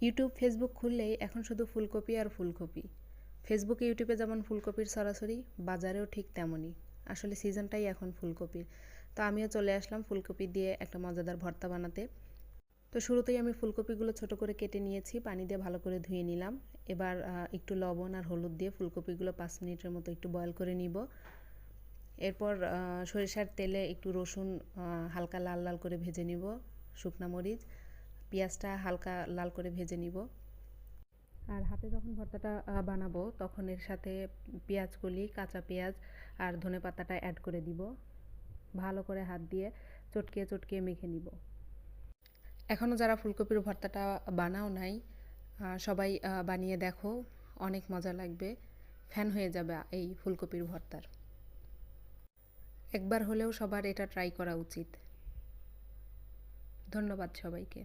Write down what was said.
YouTube Facebook খুললেই এখন শুধু ফুলকপি আর ফুলকপি। ফেসবুকে ইউটিউবে যেমন ফুলকপির সরাসরি, বাজারেও ঠিক তেমনই। আসলে সিজনটাই এখন ফুলকপির। তো আমিও চলে আসলাম ফুলকপি দিয়ে একটা মজাদার ভর্তা বানাতে। তো শুরুতেই আমি ফুলকপিগুলো ছোট করে কেটে নিয়েছি, পানি দিয়ে ভালো করে ধুয়ে নিলাম। এবার একটু লবণ আর হলুদ দিয়ে ফুলকপিগুলো 5 মিনিটের মতো একটু বয়ল করে নিব। এরপর সরিষার তেলে একটু রসুন হালকা লাল লাল করে ভেজে নিব, শুকনা মরিচ, পেঁয়াজটা হালকা লাল করে ভেজে নিব। আর হাতে যখন ভর্তাটা বানাবো তখন এর সাথে পেঁয়াজ কলি, কাঁচা পেঁয়াজ আর ধনেপাতাটা অ্যাড করে দিব। ভালো করে হাত দিয়ে চটকিয়ে চটকিয়ে মেখে নিব। এখনও যারা ফুলকপির ভর্তাটা বানাও নাই, সবাই বানিয়ে দেখো, অনেক মজা লাগবে। ফ্যান হয়ে যাবে এই ফুলকপির ভর্তার। একবার হলেও সবার এটা ট্রাই করা উচিত। ধন্যবাদ সবাইকে।